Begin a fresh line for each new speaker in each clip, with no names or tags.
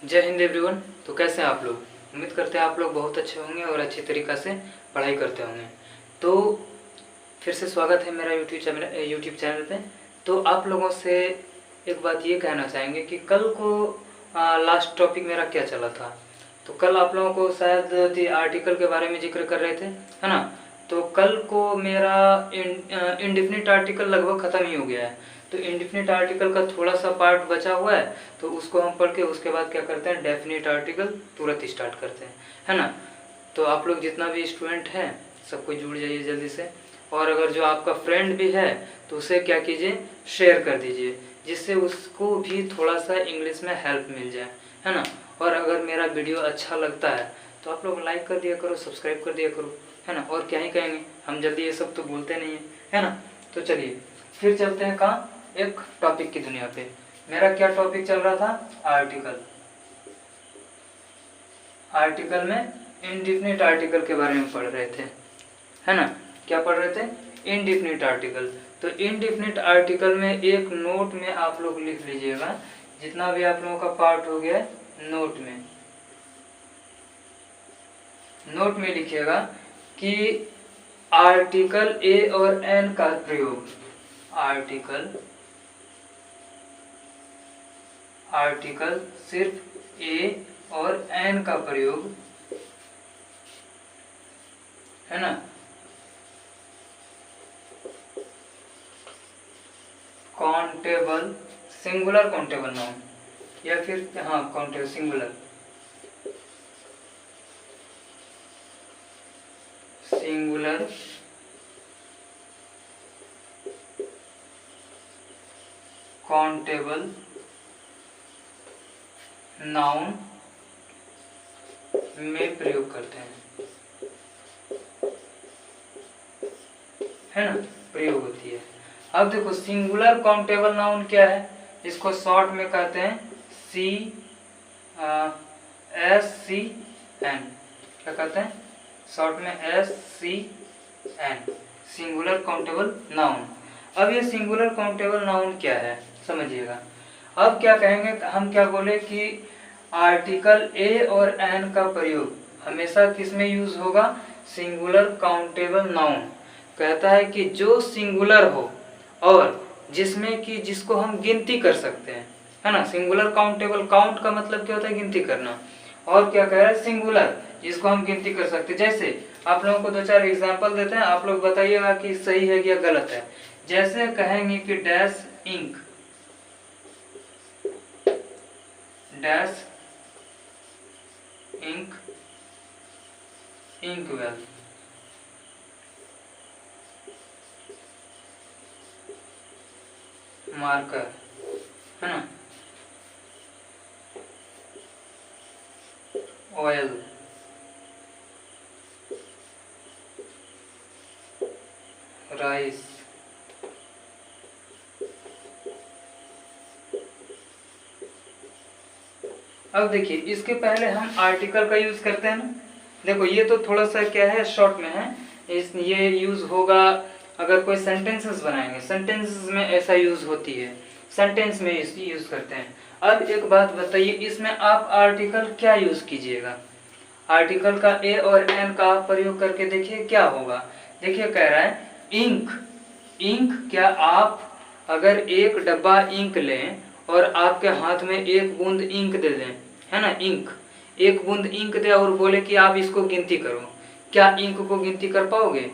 जय हिंद एवरीवन। तो कैसे हैं आप लोग? उम्मीद करते हैं आप लोग बहुत अच्छे होंगे और अच्छी तरीक़ा से पढ़ाई करते होंगे। तो फिर से स्वागत है मेरा यूट्यूब चैनल पे। तो आप लोगों से एक बात ये कहना चाहेंगे कि कल को लास्ट टॉपिक मेरा क्या चला था। तो कल आप लोगों को शायद आर्टिकल के बारे में जिक्र कर रहे थे, है ना। तो कल को मेरा इंडेफिनिट आर्टिकल लगभग ख़त्म ही हो गया है। तो इंडेफिनिट आर्टिकल का थोड़ा सा पार्ट बचा हुआ है, तो उसको हम पढ़ के उसके बाद क्या करते हैं, डेफिनिट आर्टिकल तुरंत स्टार्ट करते हैं, है ना। तो आप लोग जितना भी स्टूडेंट हैं सबको जुड़ जाइए जल्दी से। और अगर जो आपका फ्रेंड भी है तो उसे क्या कीजिए, शेयर कर दीजिए, जिससे उसको भी थोड़ा सा इंग्लिश में हेल्प मिल जाए, है ना। और अगर मेरा वीडियो अच्छा लगता है तो आप लोग लाइक कर दिया करो, सब्सक्राइब कर दिया करो, है ना। और क्या ही कहेंगे, हम जल्दी ये सब तो बोलते नहीं है ना। तो चलिए फिर चलते हैं कहाँ, एक टॉपिक की दुनिया पे। मेरा क्या टॉपिक चल रहा था, आर्टिकल में इंडेफिनिट आर्टिकल के बारे में पढ़ रहे थे, है ना। क्या पढ़ रहे थे, इंडेफिनिट आर्टिकल। तो इंडेफिनिट आर्टिकल में एक नोट में आप लोग लिख लीजिएगा, जितना भी आप लोगों का पार्ट हो गया नोट में लिखिएगा कि आर्टिकल ए और एन का प्रयोग, आर्टिकल सिर्फ ए और एन का प्रयोग, है ना, काउंटेबल सिंगुलर काउंटेबल नाउन, या फिर काउंटेबल सिंगुलर काउंटेबल नाउन में प्रयोग करते हैं, है ना, प्रयोग होती है। अब देखो सिंगुलर काउंटेबल नाउन क्या है, इसको शॉर्ट में कहते हैं SCN। क्या कहते हैं शॉर्ट में, SCN, सिंगुलर काउंटेबल नाउन। अब ये सिंगुलर काउंटेबल नाउन क्या है समझिएगा। अब क्या कहेंगे, हम क्या बोले कि आर्टिकल ए और एन का प्रयोग हमेशा किस में यूज होगा, सिंगुलर काउंटेबल नाउन। कहता है कि जो सिंगुलर हो और जिसमें कि जिसको हम गिनती कर सकते हैं, है ना। सिंगुलर काउंटेबल, काउंट का मतलब क्या होता है, गिनती करना। और क्या कह रहा है, सिंगुलर जिसको हम गिनती कर सकते हैं। जैसे आप लोगों को दो चार एग्जांपल देते हैं, आप लोग बताइएगा कि सही है या गलत है। जैसे कहेंगे कि dash ink, dash ink, inkwell, marker, है ना, ऑयल, राइस, अब देखिए इसके पहले हम आर्टिकल का यूज करते हैं ना। देखो ये तो थोड़ा सा क्या है, शॉर्ट में है। ये यूज होगा अगर कोई सेंटेंसेस बनाएंगे, सेंटेंसेस में ऐसा यूज होती है, सेंटेंस में इसकी यूज करते हैं। अब एक बात बताइए, इसमें आप आर्टिकल क्या यूज कीजिएगा, आर्टिकल का ए और एन का प्रयोग करके देखिए क्या होगा। देखिए कह रहा है इंक, इंक, क्या आप अगर एक डब्बा इंक लें और आपके हाथ में एक बूंद इंक दे दें, है ना, इंक, एक बूंद इंक दे और बोले कि आप इसको गिनती करो, क्या इंक को गिनती कर पाओगे?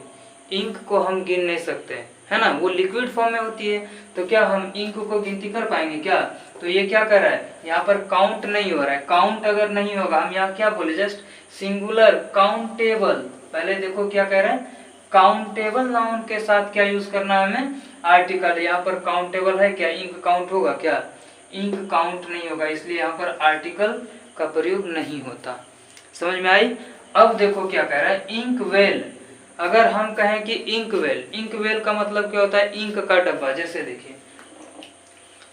इंक को हम गिन नहीं सकते, है ना, वो लिक्विड फॉर्म में होती है। तो क्या हम इंक को गिनती कर पाएंगे क्या? तो ये क्या कर रहा है, यहाँ पर काउंट नहीं हो रहा है। काउंट अगर नहीं होगा, हम यहाँ क्या बोले, जस्ट सिंगुलर काउंटेबल। पहले देखो क्या कह रहे हैं, काउंटेबल नाउन के साथ क्या यूज करना है हमें, आर्टिकल। यहाँ पर काउंटेबल है, क्या इंक काउंट होगा, क्या इंक काउंट नहीं होगा, इसलिए यहाँ पर आर्टिकल का प्रयोग नहीं होता। समझ में आई? अब देखो क्या कह रहा है, इंक वेल। अगर हम कहें कि इंक वेल, इंक वेल का मतलब क्या होता है, इंक का डब्बा। जैसे देखिए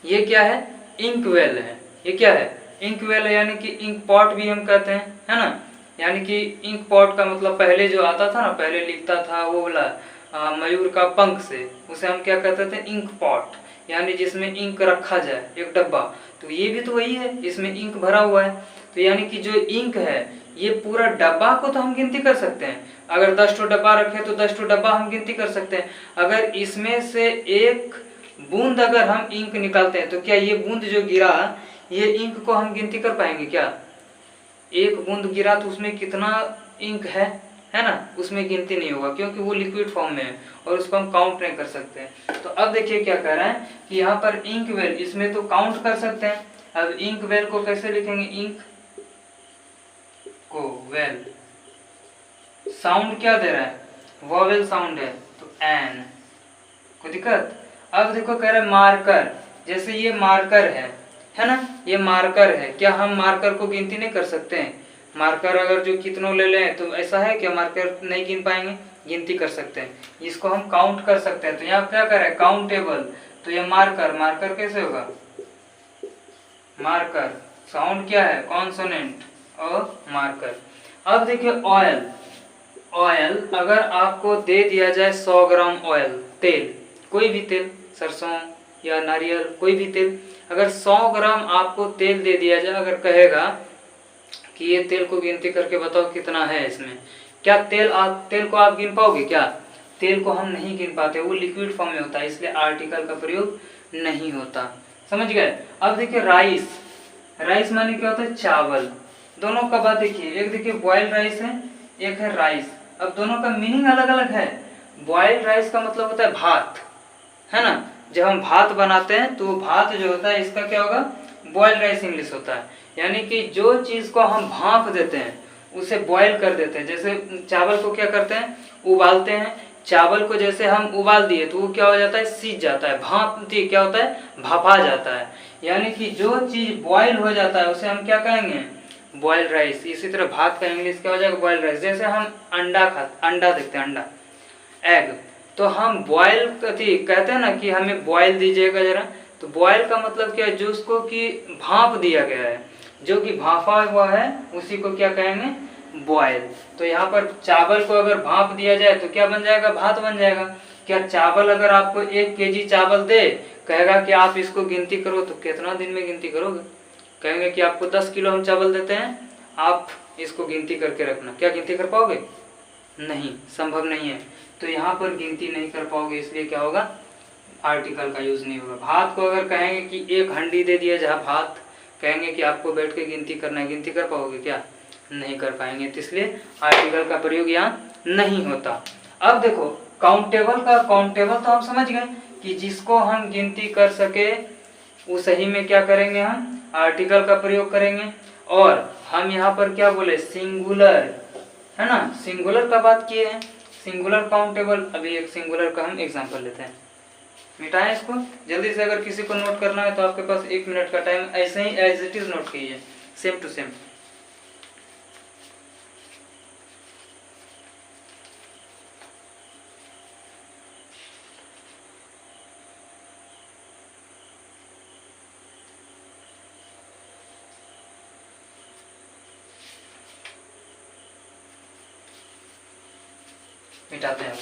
ये क्या है, इंक वेल है। ये क्या है, इंक वेल है, यानी कि इंक पॉट भी हम कहते हैं, है ना। यानी कि इंक पॉट का मतलब पहले जो आता था ना, पहले लिखता था वो वाला मयूर का पंख से, उसे हम क्या कहते थे, इंक पॉट। यानी जिसमें इंक रखा जाए, एक डब्बा, तो ये भी तो वही है, इसमें इंक भरा हुआ है। तो यानी कि जो इंक है ये पूरा डब्बा को तो हम गिनती कर सकते हैं, अगर 10 ठो डब्बा रखे तो 10 ठो डब्बा हम गिनती कर सकते हैं। अगर इसमें से एक बूंद अगर हम इंक निकालते हैं तो क्या ये बूंद जो गिरा ये इंक को हम गिनती कर पाएंगे क्या? एक बूंद गिरा तो उसमें कितना इंक है ना, उसमें गिनती नहीं होगा क्योंकि वो लिक्विड फॉर्म में है और उसको हम काउंट नहीं कर सकते। तो अब देखिए क्या कह रहा है कि यहाँ पर इंक वेल, इसमें तो काउंट कर सकते हैं। अब इंक वेल को कैसे लिखेंगे? इंक को वेल, साउंड क्या दे रहा है? वॉवेल साउंड है, तो एन, कोई दिक्कत? अब देखो कह रहा है मार्कर, जैसे ये मार्कर है ना, ये मार्कर है, क्या हम मार्कर को गिनती नहीं कर सकते हैं? मार्कर अगर जो कितनों ले लें तो ऐसा है क्या मार्कर नहीं गिन पाएंगे? गिनती कर सकते हैं, इसको हम काउंट कर सकते हैं। तो यहाँ क्या कर रहा है? काउंटेबल, तो ये मार्कर, मार्कर कैसे होगा? मार्कर, साउंड क्या है? कॉन्सोनेंट, और मार्कर। अब देखिए ऑयल, ऑयल अगर आपको दे दिया जाए 100 ग्राम ऑयल, तेल, कोई भी तेल, सरसों या नारियल, कोई भी तेल, अगर 100 ग्राम आपको तेल दे दिया जाए, अगर कहेगा कि ये तेल को गिनती करके बताओ कितना है इसमें, क्या तेल को आप गिन पाओगे क्या? तेल को हम नहीं गिन पाते, वो लिक्विड फॉर्म में होता है, इसलिए आर्टिकल का प्रयोग नहीं होता। समझ गए? अब देखिए राइस, राइस माने क्या होता है? चावल। दोनों का बात देखिए, एक देखिए बॉइल्ड राइस है, एक है राइस। अब दोनों का मीनिंग अलग अलग है। बॉइल्ड राइस का मतलब होता है भात, है ना, जब हम भात बनाते हैं तो भात जो होता है इसका क्या होगा? बॉइल्ड राइस इंग्लिश होता है। यानी कि जो चीज को हम भाप देते हैं उसे बॉयल कर देते हैं। जैसे चावल को क्या करते हैं? उबालते हैं। चावल को जैसे हम उबाल दिए तो वो क्या हो जाता है? सीज जाता है। भापती क्या होता है? भापा जाता है। यानी कि जो चीज बॉयल हो जाता है उसे हम क्या कहेंगे? Boiled rice. इसी तरह भात का इंग्लिश क्या हो जाएगा? Boiled rice. जैसे हम अंडा देखते हैं, अंडा, एग, तो हम बॉयल कहते हैं ना कि हमें बॉयल दीजिएगा जरा, तो बॉयल का मतलब क्या है? जो उसको कि भाप दिया गया है, जो कि भापा हुआ है उसी को क्या कहेंगे? बॉयल। तो यहाँ पर चावल को अगर भाप दिया जाए तो क्या बन जाएगा? भात बन जाएगा। क्या चावल अगर आपको 1 केजी चावल दे, कहेगा कि आप इसको गिनती करो, तो कितना दिन में गिनती करोगे? कहेंगे कि आपको 10 किलो हम चावल देते हैं, आप इसको गिनती करके रखना, क्या गिनती कर पाओगे? नहीं, संभव नहीं है। तो यहाँ पर गिनती नहीं कर पाओगे, इसलिए क्या होगा? आर्टिकल का यूज नहीं होगा। भात को अगर कहेंगे कि 1 हंडी दे दिया जहाँ भात, कहेंगे कि आपको बैठ के गिनती करना है, गिनती कर पाओगे क्या? नहीं कर पाएंगे। तो इसलिए आर्टिकल का प्रयोग यहाँ नहीं होता। अब देखो काउंटेबल का, काउंटेबल तो हम समझ गए कि जिसको हम गिनती कर सके वो सही में क्या करेंगे? हम आर्टिकल का प्रयोग करेंगे। और हम यहाँ पर क्या बोले? सिंगुलर, है ना, सिंगुलर का बात किए हैं, सिंगुलर काउंटेबल। अभी एक सिंगुलर का हम एग्जांपल लेते हैं, मिटाएं इसको जल्दी से। अगर किसी को नोट करना है तो आपके पास 1 मिनट का टाइम, ऐसे ही एज इट इज नोट कीजिए, सेम टू सेम। मिटाते हैं।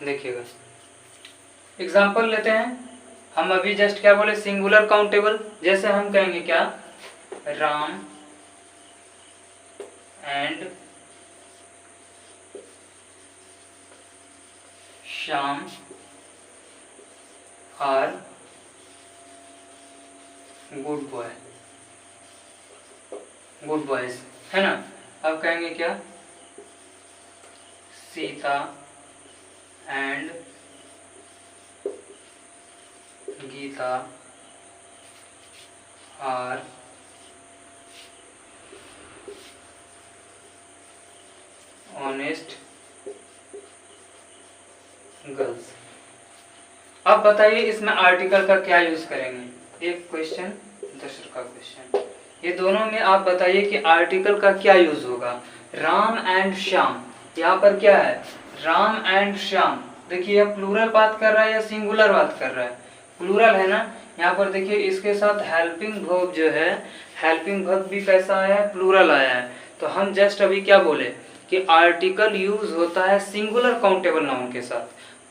देखिएगा एग्जाम्पल लेते हैं हम। अभी जस्ट क्या बोले? Singular countable. जैसे हम कहेंगे क्या? Ram and Shyam are good boy, good boys, है ना। अब कहेंगे क्या? Sita and Gita are honest girls. अब बताइए इसमें आर्टिकल का क्या यूज करेंगे, एक क्वेश्चन दूसरा क्वेश्चन, ये दोनों में आप बताइए कि आर्टिकल का क्या यूज होगा। राम एंड श्याम, यहाँ पर क्या है, राम एंड श्याम। देखिए यह प्लूरल बात कर रहा है या सिंगुलर बात कर रहा है, प्लूरल है ना। यहाँ पर देखिए इसके साथ हेल्पिंग वर्ब जो है, हेल्पिंग वर्ब भी कैसा आया है, प्लूरल आया है। तो हम जस्ट अभी क्या बोले कि आर्टिकल यूज होता है सिंगुलर काउंटेबल नाउन के साथ,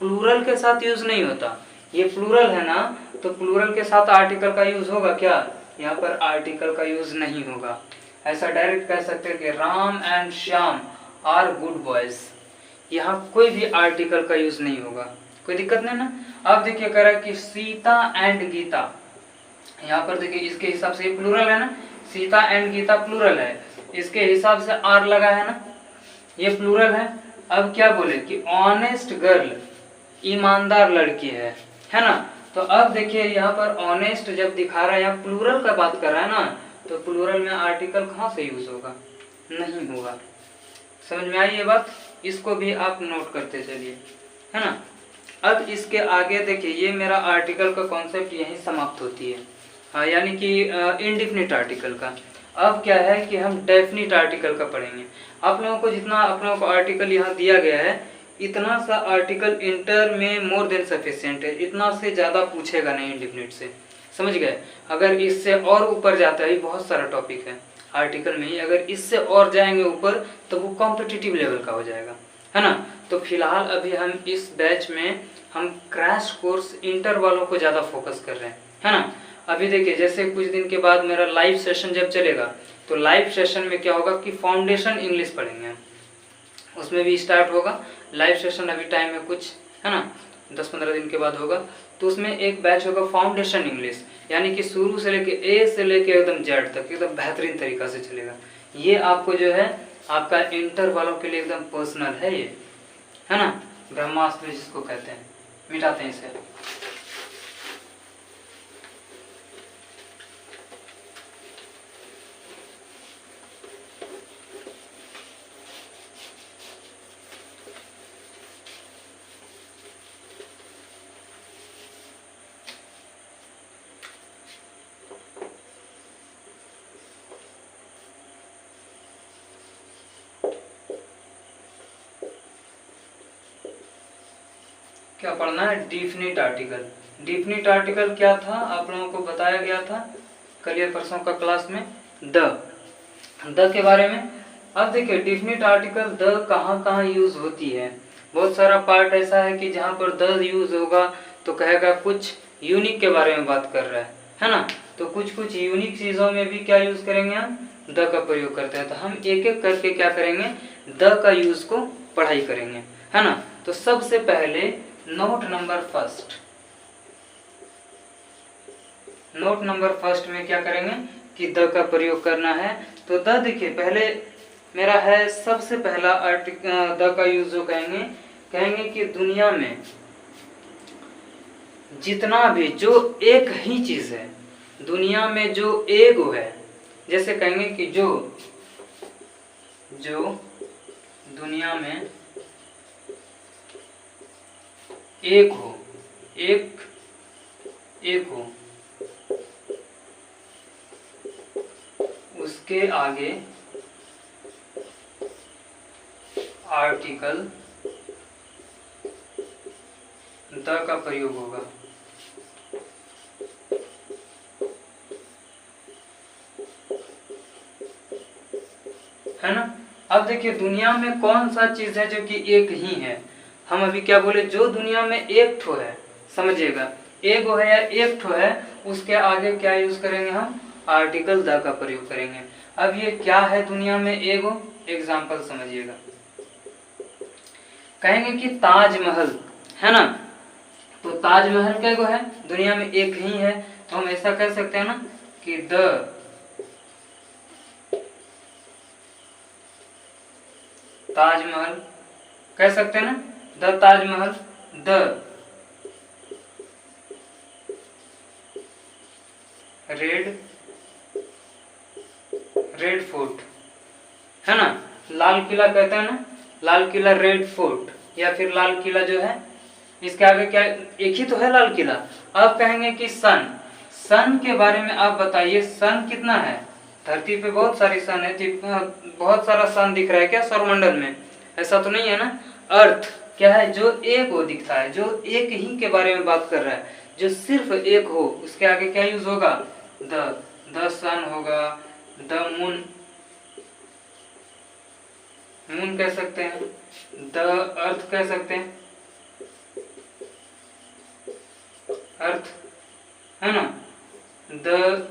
प्लूरल के साथ यूज नहीं होता। ये प्लूरल है ना, तो प्लूरल के साथ आर्टिकल का यूज होगा क्या, यहाँ पर आर्टिकल का यूज नहीं होगा। ऐसा डायरेक्ट कह सकते हैं कि Ram and Shyam are good boys, यहाँ कोई भी आर्टिकल का यूज नहीं होगा, कोई दिक्कत नहीं ना। अब देखिए कह रहा है कि सीता एंड गीता, यहाँ पर देखिए इसके हिसाब से ये प्लूरल है ना, सीता एंड गीता प्लूरल है, इसके हिसाब से आर लगा है ना, ये प्लूरल है। अब क्या बोले कि ऑनेस्ट गर्ल, ईमानदार लड़की है ना। तो अब देखिए यहाँ पर ऑनेस्ट जब दिखा रहा है, यहाँ प्लूरल का बात कर रहा है ना, तो प्लूरल में आर्टिकल कहाँ से यूज होगा, नहीं होगा। समझ में आई ये बात, इसको भी आप नोट करते चलिए, है ना। अब इसके आगे देखिए ये मेरा आर्टिकल का कॉन्सेप्ट यहीं समाप्त होती है, हाँ, यानी कि इनडिफिनिट आर्टिकल का। अब क्या है कि हम डेफिनिट आर्टिकल का पढ़ेंगे। आप लोगों को जितना आप लोगों को आर्टिकल यहाँ दिया गया है, इतना सा आर्टिकल इंटर में मोर देन सफिशिएंट है, इतना से ज़्यादा पूछेगा नहीं इंडिफिनिट से, समझ गए। अगर इससे और ऊपर जाता है, बहुत सारा टॉपिक है आर्टिकल में ही, अगर इससे और जाएंगे ऊपर तो वो कॉम्पिटिटिव लेवल का हो जाएगा, है ना। तो फिलहाल अभी हम इस बैच में हम क्रैश कोर्स इंटर वालों को ज़्यादा फोकस कर रहे हैं, है ना। अभी देखिए जैसे कुछ दिन के बाद मेरा लाइव सेशन जब चलेगा, तो लाइव सेशन में क्या होगा कि फाउंडेशन इंग्लिश पढ़ेंगे हम, उसमें भी स्टार्ट होगा लाइव सेशन। अभी टाइम में कुछ है ना 10-15 दिन के बाद होगा, तो उसमें एक बैच होगा फाउंडेशन इंग्लिश, यानी कि शुरू से लेके ए से लेके एकदम जेड तक एकदम बेहतरीन तरीका से चलेगा। ये आपको जो है आपका इंटर वालों के लिए एकदम पर्सनल है ये, है ना। ब्रह्मास्त्र जिसको कहते हैं, मिटाते हैं इसे। क्या पढ़ना है, डिफिनिट आर्टिकल। डिफिनिट आर्टिकल क्या था आप लोगों को बताया गया था कल या परसों का क्लास में, द के बारे में। अब देखिए डिफिनिट आर्टिकल द कहाँ कहाँ यूज होती है। बहुत सारा पार्ट ऐसा है कि जहाँ पर द यूज होगा तो कहेगा कुछ यूनिक के बारे में बात कर रहा है ना। तो कुछ यूनिक चीज़ों में भी क्या यूज करेंगे हम, द का प्रयोग करते हैं। तो हम एक एक करके क्या करेंगे, द का यूज को पढ़ाई करेंगे, है ना। तो सबसे पहले नोट नंबर फर्स्ट में क्या करेंगे कि द का प्रयोग करना है। तो द देखिए पहले मेरा है सबसे पहला आर्टिकल, द का यूज जो कहेंगे कि दुनिया में जितना भी जो एक ही चीज है, दुनिया में जो एक है, जैसे कहेंगे कि जो दुनिया में एक हो, एक हो, उसके आगे आर्टिकल द का प्रयोग होगा, है ना। अब देखिए दुनिया में कौन सा चीज है जो कि एक ही है। हम अभी क्या बोले, जो दुनिया में एक ठो है, समझिएगा एक है या एक ठो है, उसके आगे क्या यूज करेंगे हम, आर्टिकल द का प्रयोग करेंगे। अब ये क्या है दुनिया में एगो, एग्जाम्पल समझिएगा। कहेंगे कि ताजमहल, है ना। तो ताजमहल क्या है, दुनिया में एक ही है, तो हम ऐसा कह सकते हैं ना कि द ताजमहल, कह सकते हैं ना the Taj Mahal, the red fort, है ना। लाल किला कहते हैं ना, लाल किला रेड फोर्ट, या फिर लाल किला जो है इसके आगे क्या, एक ही तो है लाल किला। अब कहेंगे कि सन, सन के बारे में आप बताइए, सन कितना है? धरती पे बहुत सारी सन है, बहुत सारा सन दिख रहा है क्या सौरमंडल में? ऐसा तो नहीं है ना। अर्थ क्या है? जो एक वो दिखता है, जो एक ही के बारे में बात कर रहा है, जो सिर्फ एक हो, उसके आगे क्या यूज होगा? द सन होगा, द मून, मून कह सकते हैं, द अर्थ कह सकते हैं, अर्थ है ना, द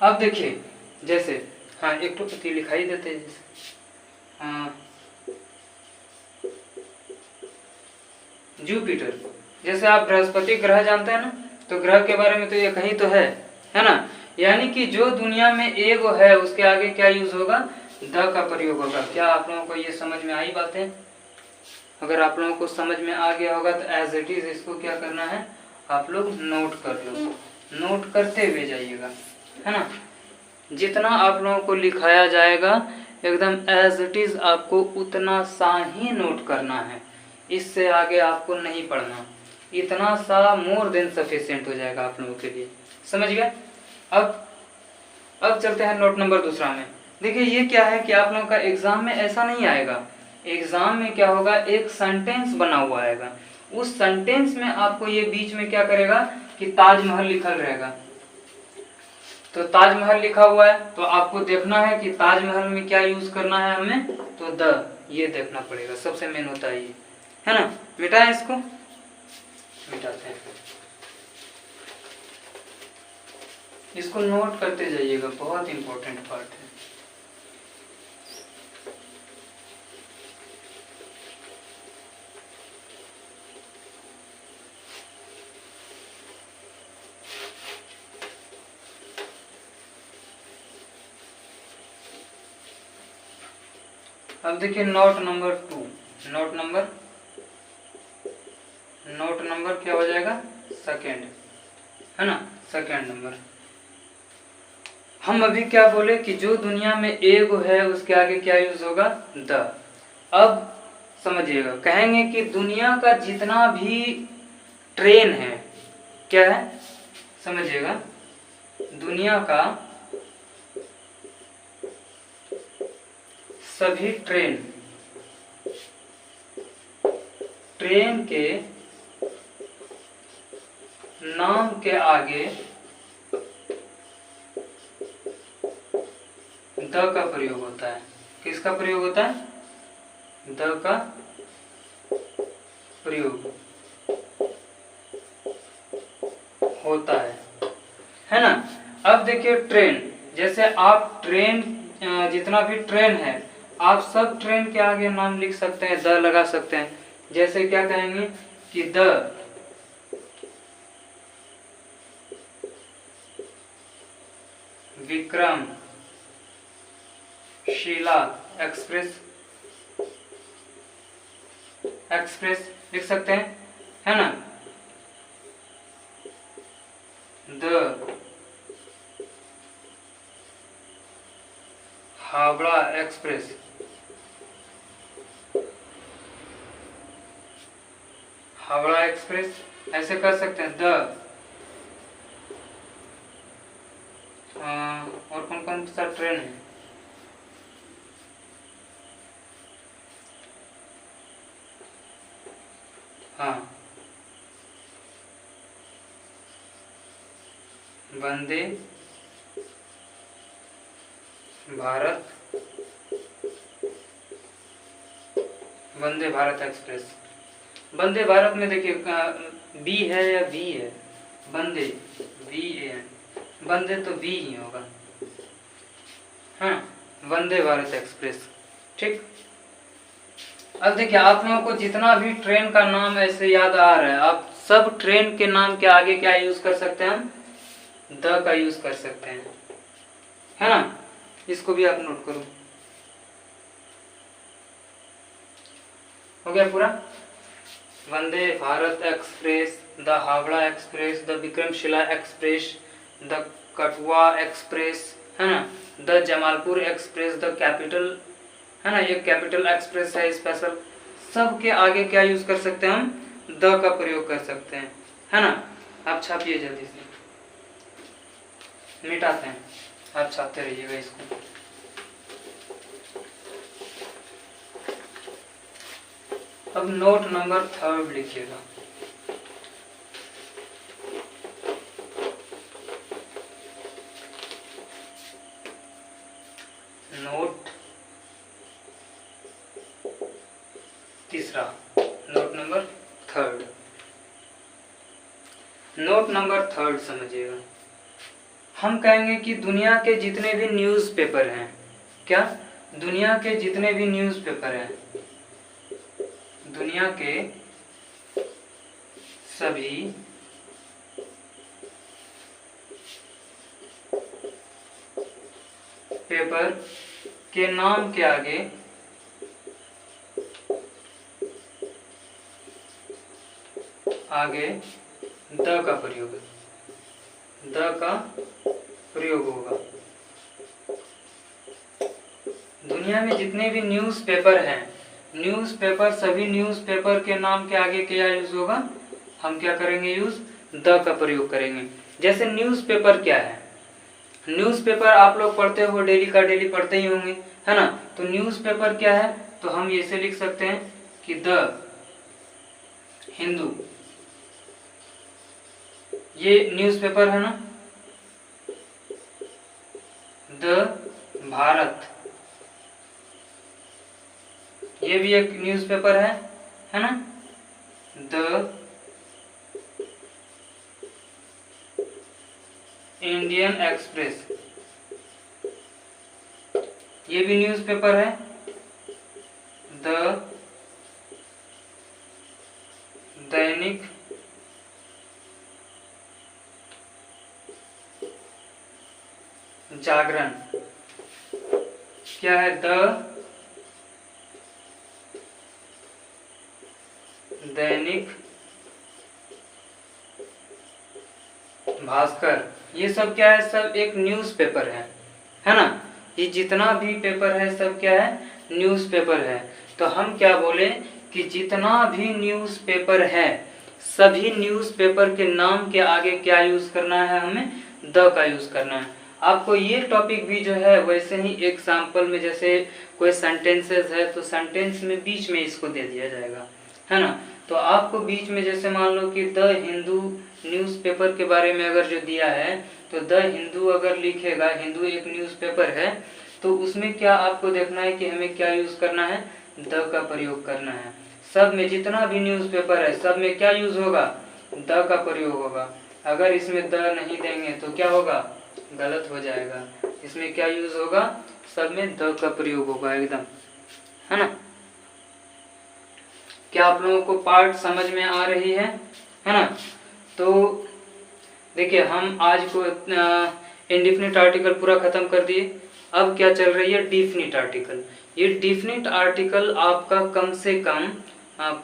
अब देखिए जैसे, हाँ एक तो पति लिखाई देते हैं जैसे, हाँ जुपिटर, जैसे आप बृहस्पति ग्रह जानते हैं ना, तो ग्रह के बारे में तो ये कहीं तो है ना। यानी कि जो दुनिया में एक है उसके आगे क्या यूज होगा? द का प्रयोग होगा। क्या आप लोगों को ये समझ में आई बातें? अगर आप लोगों को समझ में आ गया होगा तो एज इट इज इसको क्या करना है, आप लोग नोट कर लो, नोट करते हुए जाइएगा, है ना। जितना आप लोगों को लिखाया जाएगा एकदम एज इट इज आपको उतना सा ही नोट करना है, इससे आगे आपको नहीं पढ़ना। इतना सा मोर देन सफिशिएंट हो जाएगा आप लोगों के लिए, समझ गए। अब चलते हैं नोट नंबर दूसरा में। देखिए ये क्या है कि आप लोगों का एग्जाम में ऐसा नहीं आएगा। एग्जाम में क्या होगा, एक सेंटेंस बना हुआ आएगा, उस सेंटेंस में आपको ये बीच में क्या करेगा कि ताजमहल लिखल रहेगा। तो ताजमहल लिखा हुआ है तो आपको देखना है कि ताजमहल में क्या यूज करना है हमें, तो द, ये देखना पड़ेगा, सबसे मेन होता है ये, है ना। मिटाएं इसको, मिटाते हैं, इसको नोट करते जाइएगा, बहुत इंपॉर्टेंट पार्ट है। अब देखिए नोट नंबर 2, नोट नंबर क्या हो जाएगा? सेकेंड, है ना, सेकेंड नंबर। हम अभी क्या बोले कि जो दुनिया में एक है उसके आगे क्या यूज होगा? द। अब समझिएगा, कहेंगे कि दुनिया का जितना भी ट्रेन है, क्या है, समझिएगा, दुनिया का सभी ट्रेन के नाम के आगे द का प्रयोग होता है। किसका प्रयोग होता है? द का प्रयोग होता है ना। अब देखिए ट्रेन, जैसे आप ट्रेन, जितना भी ट्रेन है आप सब ट्रेन के आगे नाम लिख सकते हैं, द लगा सकते हैं। जैसे क्या कहेंगे कि द विक्रम शिला एक्सप्रेस लिख सकते हैं, है ना। The Howrah express, Howrah express ऐसे कर सकते हैं। द और कौन कौन सा ट्रेन है, हाँ, वंदे भारत, वंदे भारत एक्सप्रेस। वंदे भारत में देखिए बी है या वी है, वंदे VAN, वंदे तो वी ही होगा, हाँ, वंदे भारत एक्सप्रेस, ठीक। अब देखिए आप लोगों को जितना भी ट्रेन का नाम ऐसे याद आ रहा है, आप सब ट्रेन के नाम के आगे क्या यूज कर सकते हैं? हम द का यूज कर सकते हैं, है ना। इसको भी आप नोट करो, हो गया पूरा। Vande Bharat express, the Howrah express, the Vikramshila express, the Kathua express, है ना, the Jamalpur express, the capital है ना, एक कैपिटल एक्सप्रेस है, स्पेशल, सब के आगे क्या यूज कर सकते हैं हम, द का प्रयोग कर सकते हैं, है ना। आप छापिए जल्दी से, मिटाते हैं, आप छापते रहिएगा इसको। अब नोट नंबर 3 लिखिएगा। Note 3, note number 3। Note number 3 समझिएगा। हम कहेंगे कि दुनिया के जितने भी न्यूज़पेपर हैं, क्या, दुनिया के जितने भी न्यूज़पेपर हैं, दुनिया के सभी पेपर के नाम के आगे द का प्रयोग, द का प्रयोग होगा। दुनिया में जितने भी न्यूज़पेपर हैं, न्यूज़पेपर, सभी न्यूज़पेपर के नाम के आगे क्या यूज होगा, हम क्या करेंगे यूज, द का प्रयोग करेंगे। जैसे न्यूज़पेपर क्या है, न्यूज़पेपर आप लोग पढ़ते हो, डेली का डेली पढ़ते ही होंगे, है ना। तो न्यूज़पेपर क्या है, तो हम ऐसे लिख सकते हैं कि द हिंदू, ये न्यूज़पेपर है ना। द भारत, ये भी एक न्यूज़पेपर है ना। द इंडियन एक्सप्रेस, ये भी न्यूज़पेपर है। द दैनिक जागरण, क्या है, द दैनिक भास्कर, ये सब क्या है, सब एक न्यूज़पेपर है ना। ये जितना भी पेपर है सब क्या है, न्यूज़पेपर है। तो हम क्या बोले कि जितना भी न्यूज़पेपर है, सभी न्यूज़पेपर के नाम के आगे क्या यूज करना है, हमें द का यूज करना है। आपको ये टॉपिक भी जो है वैसे ही एग्जाम्पल में, जैसे कोई सेंटेंसेस है तो सेंटेंस में बीच में इसको दे दिया जाएगा, है ना। तो आपको बीच में जैसे मान लो कि द हिंदू न्यूज़पेपर के बारे में अगर जो दिया है, तो द हिंदू अगर लिखेगा, हिंदू एक न्यूज़पेपर है, तो उसमें क्या आपको देखना है कि हमें क्या यूज करना है, द का प्रयोग करना है। सब में जितना भी न्यूज़पेपर है सब में क्या यूज होगा, द का प्रयोग होगा। अगर इसमें द नहीं देंगे तो क्या होगा, गलत हो जाएगा। इसमें क्या यूज होगा, सब में द का प्रयोग होगा एकदम, है ना। क्या आप लोगों को पार्ट समझ में आ रही है ना। तो देखिए हम आज को इंडेफिनिट आर्टिकल पूरा खत्म कर दिए। अब क्या चल रही है, डेफिनिट आर्टिकल। ये डेफिनिट आर्टिकल आपका कम से कम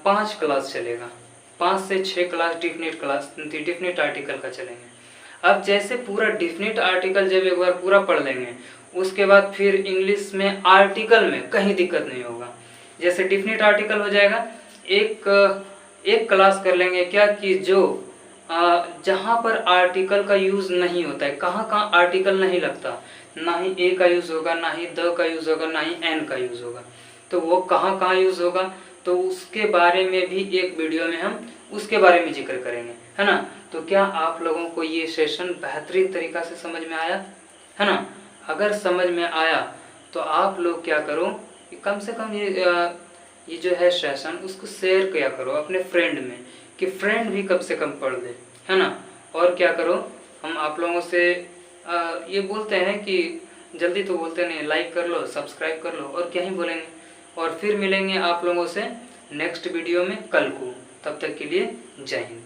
5 क्लास चलेगा, 5 से 6 क्लास डेफिनिट आर्टिकल का चलेंगे। अब जैसे पूरा डेफिनिट आर्टिकल जब एक बार पूरा पढ़ लेंगे, उसके बाद फिर इंग्लिश में आर्टिकल में कहीं दिक्कत नहीं होगा। जैसे डेफिनिट आर्टिकल हो जाएगा, एक क्लास कर लेंगे क्या कि जो जहाँ पर आर्टिकल का यूज नहीं होता है, कहाँ कहाँ आर्टिकल नहीं लगता, ना ही ए का यूज होगा, ना ही द का यूज होगा, ना ही एन का यूज होगा, तो वो कहाँ कहाँ यूज होगा, तो उसके बारे में भी एक वीडियो में हम उसके बारे में जिक्र करेंगे, है ना। तो क्या आप लोगों को ये सेशन बेहतरीन तरीका से समझ में आया, है ना। अगर समझ में आया तो आप लोग क्या करो, कम से कम ये जो है सेशन उसको शेयर किया करो अपने फ्रेंड में, कि फ्रेंड भी कम से कम पढ़ ले, है ना। और क्या करो, हम आप लोगों से ये बोलते हैं कि जल्दी तो बोलते नहीं, लाइक कर लो, सब्सक्राइब कर लो, और क्या ही बोलेंगे। और फिर मिलेंगे आप लोगों से नेक्स्ट वीडियो में कल को। तब तक के लिए जय हिंद।